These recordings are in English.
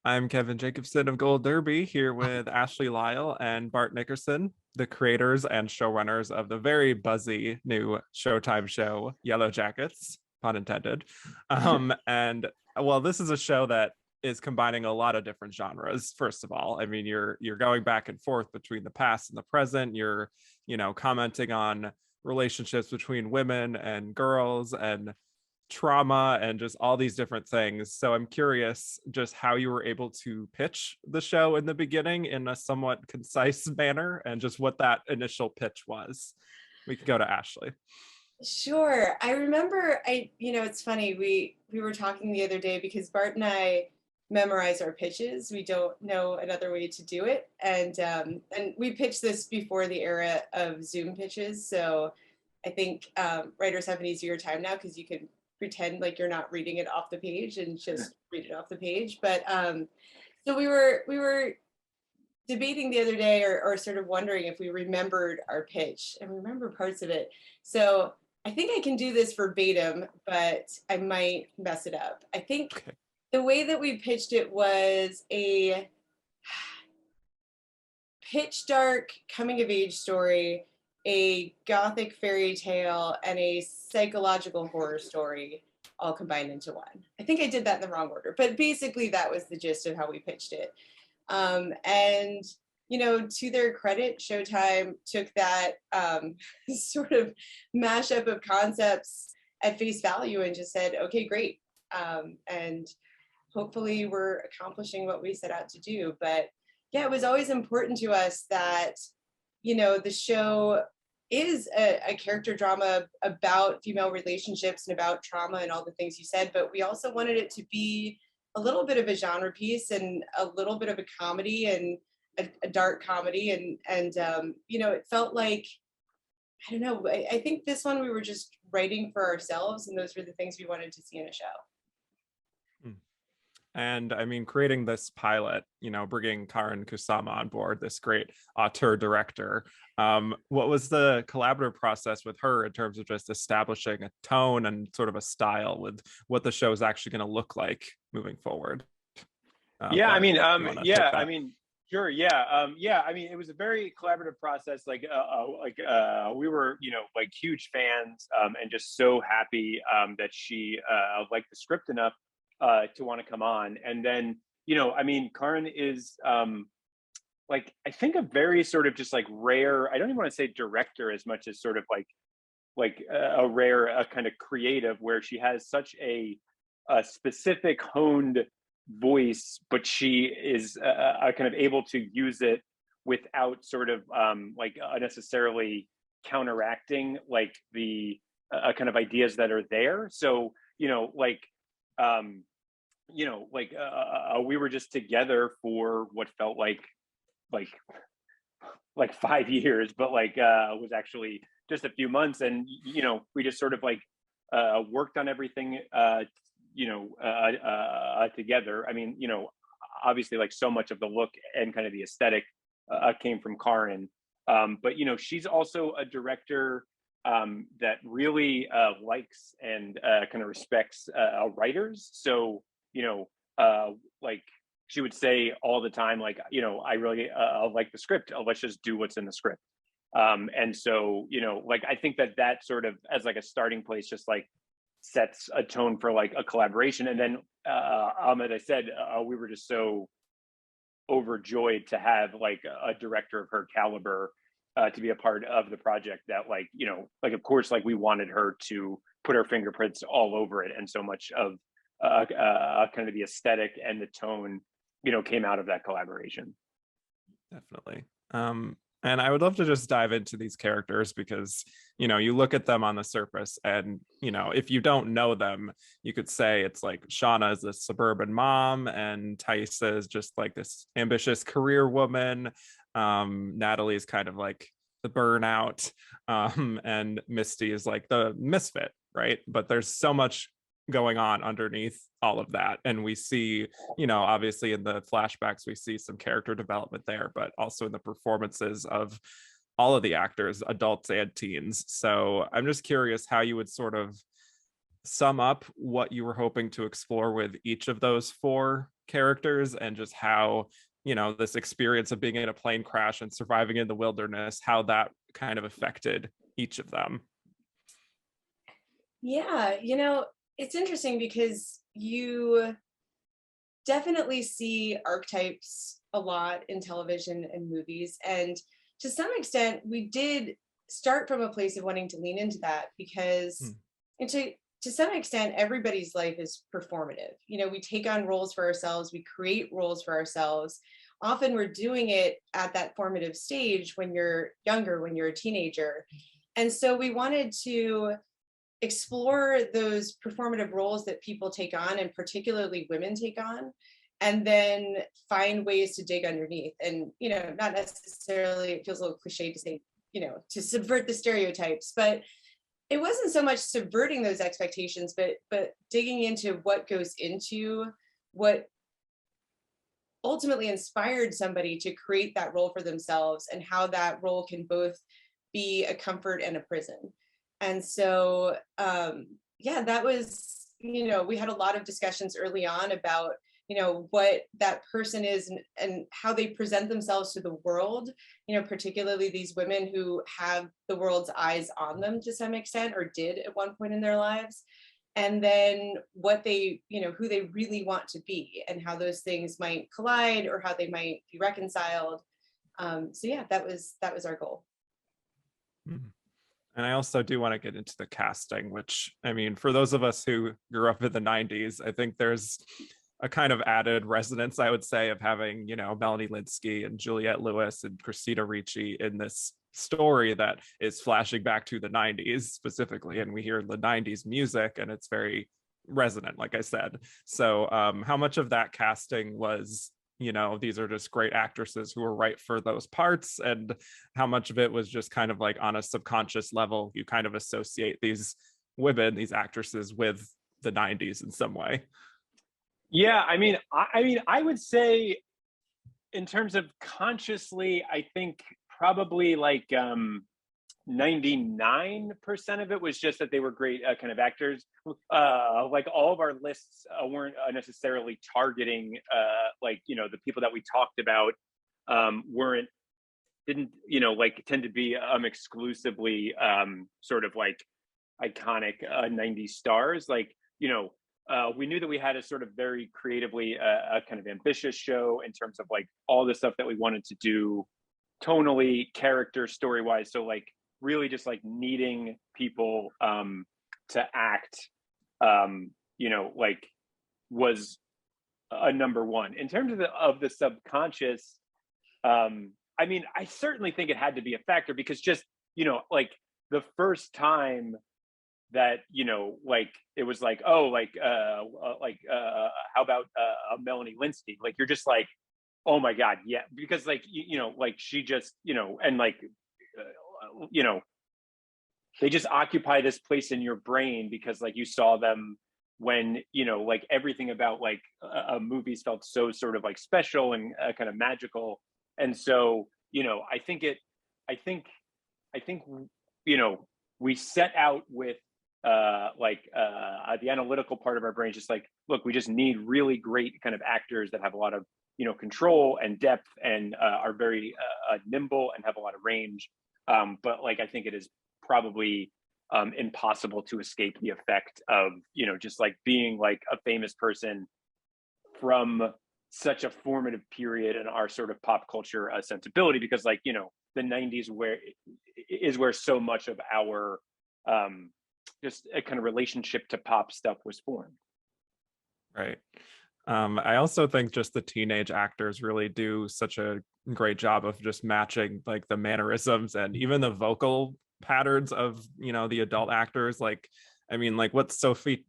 I'm Kevin Jacobsen of Gold Derby here with Ashley Lyle and Bart Nickerson, the creators and showrunners of the very buzzy new Showtime show, Yellowjackets, pun intended. And well, this is a show that is combining a lot of different genres. First of all, I mean, you're going back and forth between the past and the present. You're, commenting on relationships between women and girls and trauma and just all these different things. So I'm curious just how you were able to pitch the show in the beginning in a somewhat concise manner and just what that initial pitch was. We could go to Ashley. Sure. I remember it's funny, we were talking the other day because Bart and I memorize our pitches. We don't know another way to do it. And we pitched this before the era of Zoom pitches. So I think writers have an easier time now because you can pretend like you're not reading it off the page and just read it off the page. But so we were debating the other day or sort of wondering if we remembered our pitch and remember parts of it. So I think I can do this verbatim, but I might mess it up. I think Okay. the way that we pitched it was a pitch dark coming of age story, a Gothic fairy tale, and a psychological horror story all combined into one. I think I did that in the wrong order, but basically that was the gist of how we pitched it. And to their credit, Showtime took that sort of mashup of concepts at face value and just said, okay, great. And hopefully we're accomplishing what we set out to do. But yeah, it was always important to us that, the show is a character drama about female relationships and about trauma and all the things you said, but we also wanted it to be a little bit of a genre piece and a little bit of a comedy and a dark comedy. And it felt like, I don't know, I think this one we were just writing for ourselves, and those were the things we wanted to see in a show. And I mean, creating this pilot, bringing Karin Kusama on board, this great auteur director. What was the collaborative process with her in terms of just establishing a tone and sort of a style with what the show is actually going to look like moving forward? Yeah, I Bart, mean, you wanna take that? sure, yeah, yeah. I mean, it was a very collaborative process. We were, like huge fans, and just so happy that she liked the script enough to want to come on. And then, I mean, Karin is I think a very sort of just like rare. I don't even want to say director as much as sort of a rare kind of creative, where she has such a specific honed voice, but she is kind of able to use it without sort of unnecessarily counteracting like the kind of ideas that are there. So we were just together for what felt like 5 years, but was actually just a few months, and we just sort of worked on everything together. I mean, obviously like so much of the look and kind of the aesthetic came from Karin, but she's also a director that really likes and kind of respects writers. So she would say all the time, I really like the script. Let's just do what's in the script. And so I think that sort of as like a starting place, just like sets a tone for like a collaboration. And then as I said, we were just so overjoyed to have like a director of her caliber to be a part of the project, that of course, like we wanted her to put her fingerprints all over it, and so much of kind of the aesthetic and the tone came out of that collaboration. Definitely. And I would love to just dive into these characters because, you look at them on the surface and, if you don't know them, you could say it's like Shauna is this suburban mom and Thaisa is just like this ambitious career woman. Natalie is kind of like the burnout, and Misty is like the misfit, right? But there's so much going on underneath all of that, and we see, obviously in the flashbacks we see some character development there, but also in the performances of all of the actors, adults and teens. So I'm just curious how you would sort of sum up what you were hoping to explore with each of those four characters, and just how, this experience of being in a plane crash and surviving in the wilderness, how that kind of affected each of them? Yeah, it's interesting because you definitely see archetypes a lot in television and movies. And to some extent, we did start from a place of wanting to lean into that because, and to some extent, everybody's life is performative. We take on roles for ourselves, we create roles for ourselves. Often we're doing it at that formative stage when you're younger, when you're a teenager. And so we wanted to explore those performative roles that people take on, and particularly women take on, and then find ways to dig underneath. And not necessarily, it feels a little cliche to say, to subvert the stereotypes, but it wasn't so much subverting those expectations, but digging into what goes into what ultimately inspired somebody to create that role for themselves, and how that role can both be a comfort and a prison. And so, that was, we had a lot of discussions early on about, what that person is, and how they present themselves to the world, particularly these women who have the world's eyes on them to some extent, or did at one point in their lives. And then what they, who they really want to be, and how those things might collide, or how they might be reconciled. That was our goal. Mm-hmm. And I also do want to get into the casting, which, I mean, for those of us who grew up in the 90s, I think there's a kind of added resonance, I would say, of having, Melanie Lynskey and Juliette Lewis and Christina Ricci in this story that is flashing back to the 90s specifically. And we hear the 90s music, and it's very resonant, like I said. So how much of that casting was, these are just great actresses who were right for those parts, and how much of it was just kind of like on a subconscious level, you kind of associate these women, these actresses, with the 90s in some way? Yeah, I would say, in terms of consciously, I think probably like 99% of it was just that they were great kind of actors. Like all of our lists weren't necessarily targeting the people that we talked about didn't tend to be exclusively sort of like iconic 90s stars. We knew that we had a sort of very creatively a kind of ambitious show in terms of like all the stuff that we wanted to do tonally, character, story wise. So like really just like needing people to act was a number one. In terms of the subconscious, I certainly think it had to be a factor, because just like the first time that it was like, oh, how about Melanie Lynskey? Like you're just like, oh my god, yeah, because like like she just and like they just occupy this place in your brain, because like you saw them when like everything about like movies felt so sort of like special and kind of magical. And so I think we set out with the analytical part of our brain, just like, look, we just need really great kind of actors that have a lot of control and depth, and are very nimble and have a lot of range. But like I think it is probably impossible to escape the effect of just like being like a famous person from such a formative period in our sort of pop culture sensibility, because like the 90s where so much of our just a kind of relationship to pop stuff was formed. Right. I also think just the teenage actors really do such a great job of just matching like the mannerisms and even the vocal patterns of the adult actors. Like, I mean, like what Sophie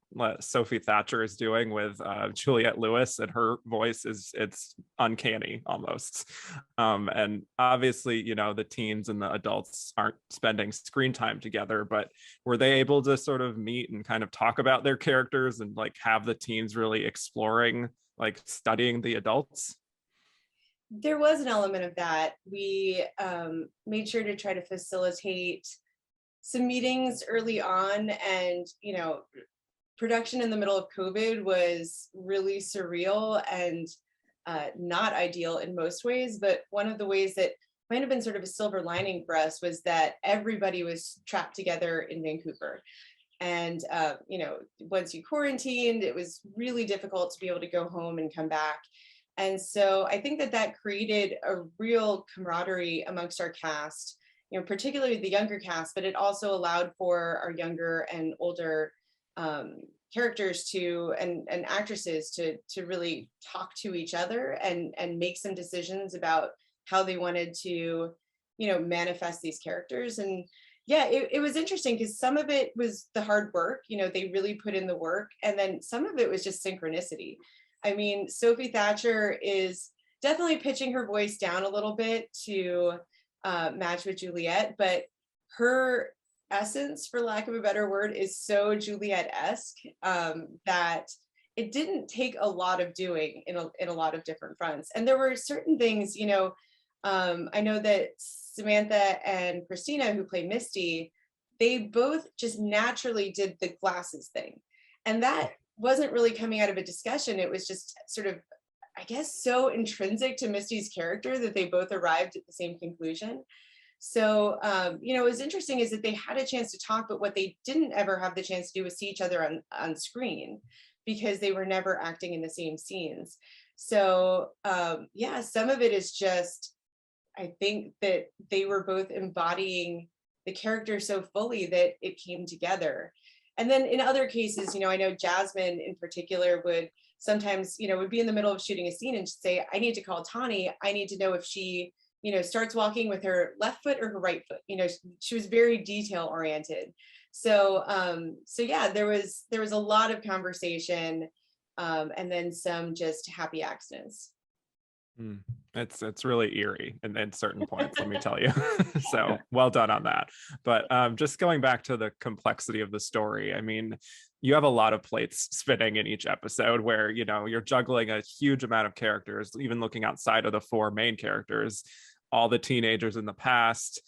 Thatcher is doing with Juliette Lewis, and her voice it's uncanny almost. And obviously, the teens and the adults aren't spending screen time together, but were they able to sort of meet and kind of talk about their characters, and like have the teens really exploring, like studying the adults? There was an element of that. We made sure to try to facilitate some meetings early on, and production in the middle of COVID was really surreal and not ideal in most ways. But one of the ways that might have been sort of a silver lining for us was that everybody was trapped together in Vancouver. And, once you quarantined, it was really difficult to be able to go home and come back. And so I think that created a real camaraderie amongst our cast, particularly the younger cast, but it also allowed for our younger and older characters and actresses to really talk to each other and make some decisions about how they wanted to, manifest these characters. And yeah, it was interesting because some of it was the hard work, they really put in the work. And then some of it was just synchronicity. I mean, Sophie Thatcher is definitely pitching her voice down a little bit to match with Juliet, but her essence, for lack of a better word, is so Juliet-esque that it didn't take a lot of doing in a lot of different fronts. And there were certain things, I know that Samantha and Christina, who play Misty, they both just naturally did the glasses thing. And that wasn't really coming out of a discussion. It was just sort of, I guess, so intrinsic to Misty's character that they both arrived at the same conclusion. So, what was interesting is that they had a chance to talk, but what they didn't ever have the chance to do was see each other on screen because they were never acting in the same scenes. So, some of it is just, I think that they were both embodying the character so fully that it came together. And then in other cases, I know Jasmine in particular would sometimes, would be in the middle of shooting a scene and say, I need to call Tawny. I need to know if she, starts walking with her left foot or her right foot. She was very detail oriented. So, there was a lot of conversation and then some just happy accidents. It's really eerie in certain points, let me tell you. So well done on that. But just going back to the complexity of the story, I mean, you have a lot of plates spinning in each episode where, you're juggling a huge amount of characters, even looking outside of the four main characters, all the teenagers in the past,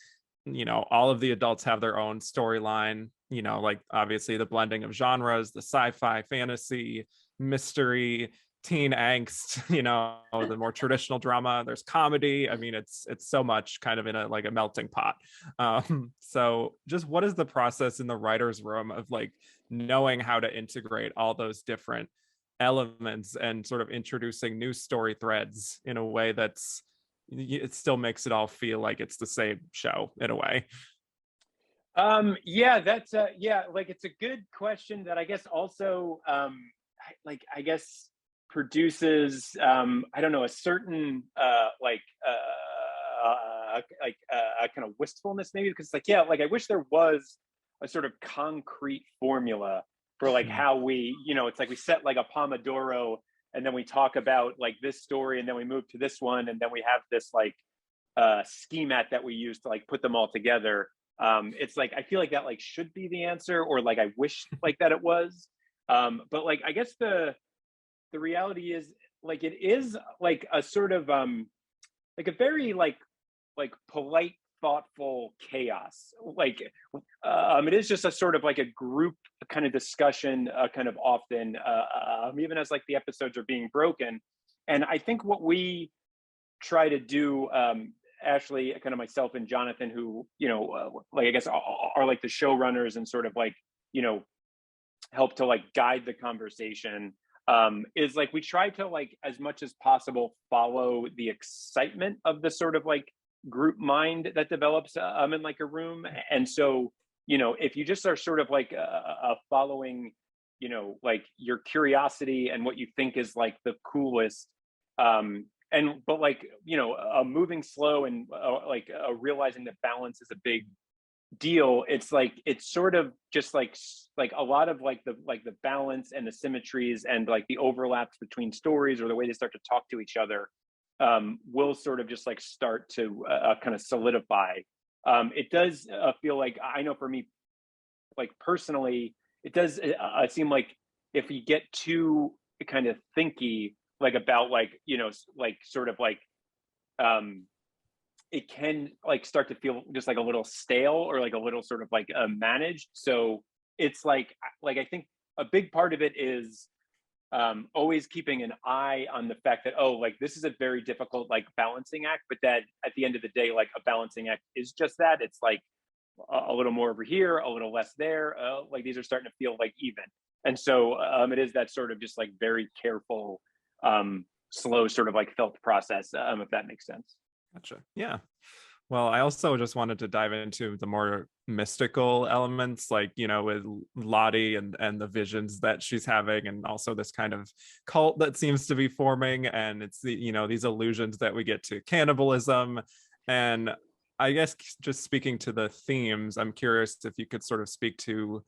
all of the adults have their own storyline, like obviously the blending of genres, the sci-fi, fantasy, mystery, teen angst, the more traditional drama, there's comedy. I mean, it's so much kind of in a melting pot. So just what is the process in the writer's room of knowing how to integrate all those different elements and sort of introducing new story threads in a way it still makes it all feel like it's the same show in a way? That's it's a good question that I guess also I guess produces I don't know, a certain a kind of wistfulness maybe, because I wish there was a sort of concrete formula for how we, it's we set a Pomodoro and then we talk about this story and then we move to this one and then we have this schemat that we use to put them all together. It's I feel that should be the answer, or I wish that it was. But I guess the reality is it is a sort of a very polite, thoughtful chaos. It is just a sort of a group kind of discussion, kind of often, even as the episodes are being broken. And I think what we try to do, Ashley, kind of myself and Jonathan, who I guess are the showrunners and sort of help to guide the conversation, is we try to as much as possible follow the excitement of the sort of group mind that develops in a room. And so if you just are sort of following your curiosity and what you think is the coolest, but moving slow and realizing that balance is a big deal, it's it's sort of just a lot of the balance and the symmetries and the overlaps between stories, or the way they start to talk to each other, will sort of just start to kind of solidify. It does feel I know for me, personally, it does seem if you get too kind of thinky about sort of it can start to feel just a little stale, or a little sort of managed. So it's I think a big part of it is always keeping an eye on the fact that, oh, like this is a very difficult like balancing act, but that at the end of the day, like a balancing act is just that. It's like a little more over here, a little less there. Like these are starting to feel like even. And so it is that sort of just like very careful, slow sort of like felt process, if that makes sense. Gotcha. Yeah. Well, I also just wanted to dive into the more mystical elements, like, you know, with Lottie and the visions that she's having, and also this kind of cult that seems to be forming. And it's the, you know, these allusions that we get to cannibalism. And I guess just speaking to the themes, I'm curious if you could sort of speak to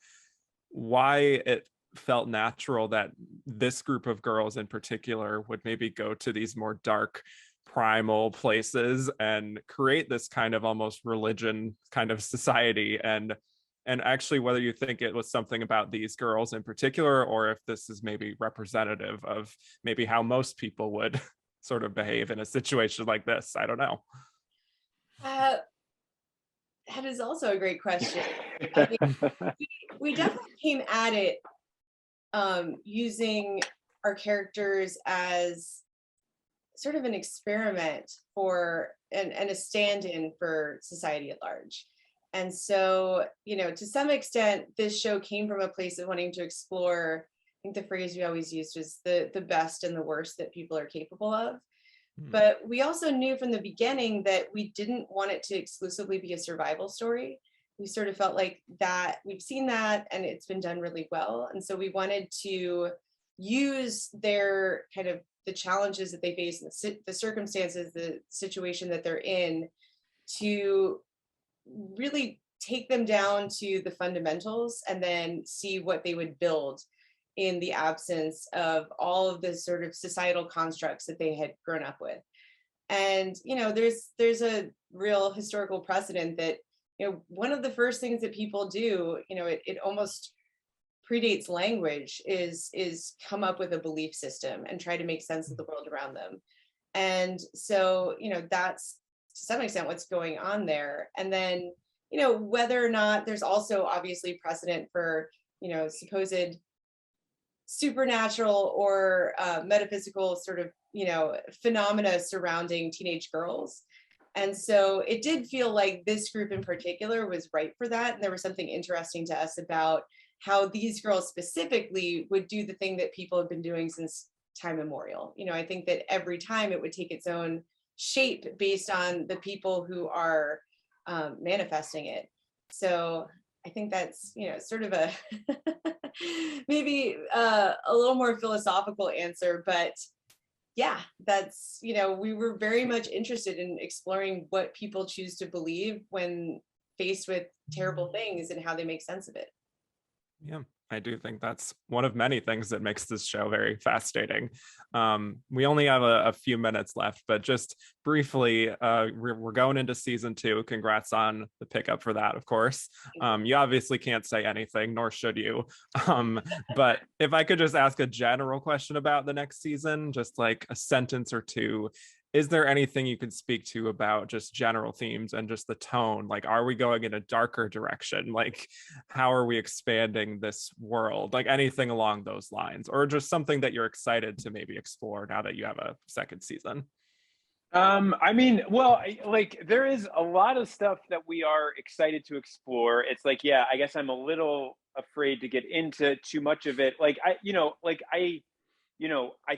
why it felt natural that this group of girls in particular would maybe go to these more dark primal places and create this kind of almost religion kind of society, and actually whether you think it was something about these girls in particular, or if this is maybe representative of maybe how most people would sort of behave in a situation like this. I don't know. That is also a great question. I mean, we definitely came at it using our characters as sort of an experiment for and a stand-in for society at large. And so, you know, to some extent, this show came from a place of wanting to explore, I think the phrase we always used was the best and the worst that people are capable of. But we also knew from the beginning that we didn't want it to exclusively be a survival story. We sort of felt like that we've seen that and it's been done really well. And so we wanted to use their kind of the challenges that they face, the circumstances, the situation that they're in, to really take them down to the fundamentals and then see what they would build in the absence of all of the sort of societal constructs that they had grown up with. And, you know, there's a real historical precedent that, you know, one of the first things that people do, you know, it almost predates language, is come up with a belief system and try to make sense of the world around them. And so, you know, that's to some extent what's going on there. And then, you know, whether or not there's also obviously precedent for, you know, supposed supernatural or metaphysical sort of, you know, phenomena surrounding teenage girls. And so it did feel like this group in particular was right for that. And there was something interesting to us about how these girls specifically would do the thing that people have been doing since time immemorial. You know, I think that every time it would take its own shape based on the people who are manifesting it. So I think that's, you know, sort of a maybe a little more philosophical answer, but yeah, that's, you know, we were very much interested in exploring what people choose to believe when faced with terrible things and how they make sense of it. Yeah, I do think that's one of many things that makes this show very fascinating. We only have a few minutes left, but just briefly, we're going into season 2. Congrats on the pickup for that, of course. You obviously can't say anything, nor should you. But if I could just ask a general question about the next season, just like a sentence or two. Is there anything you could speak to about just general themes and just the tone? Like, are we going in a darker direction? Like, how are we expanding this world? Like anything along those lines, or just something that you're excited to maybe explore now that you have a second season? I mean, well, like there is a lot of stuff that we are excited to explore. It's like, yeah, I guess I'm a little afraid to get into too much of it. Like I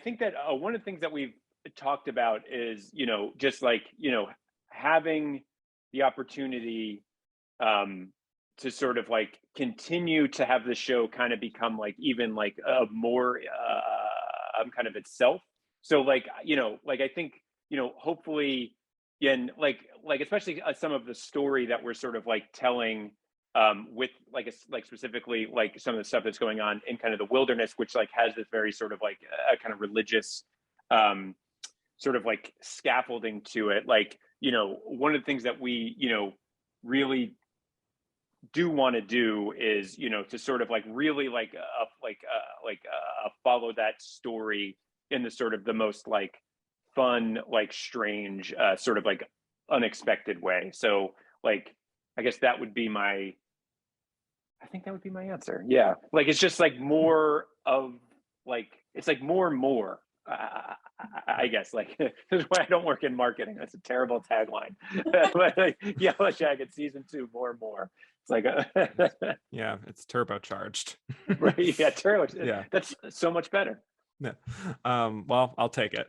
think that one of the things that we've talked about is, you know, just like, you know, having the opportunity to sort of like continue to have the show kind of become like even like a more kind of itself. So like, you know, like I think, you know, hopefully, and like especially some of the story that we're sort of like telling with like specifically like some of the stuff that's going on in kind of the wilderness, which like has this very sort of like a kind of religious sort of like scaffolding to it. Like, you know, one of the things that we, you know, really do want to do is, you know, to sort of like really like follow that story in the sort of the most like fun, like strange, sort of like unexpected way. So like, I guess that would be my I think that would be my answer. Yeah, like it's just like more of like it's like more and more. I guess like this is why I don't work in marketing. That's a terrible tagline. But like, Yellowjackets season 2, more and more. It's like Yeah, it's turbocharged. right. Yeah, turbo. Yeah. That's so much better. Yeah. Well, I'll take it.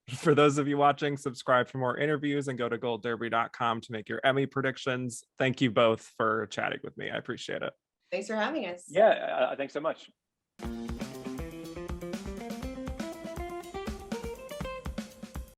For those of you watching, subscribe for more interviews and go to goldderby.com to make your Emmy predictions. Thank you both for chatting with me. I appreciate it. Thanks for having us. Yeah, thanks so much.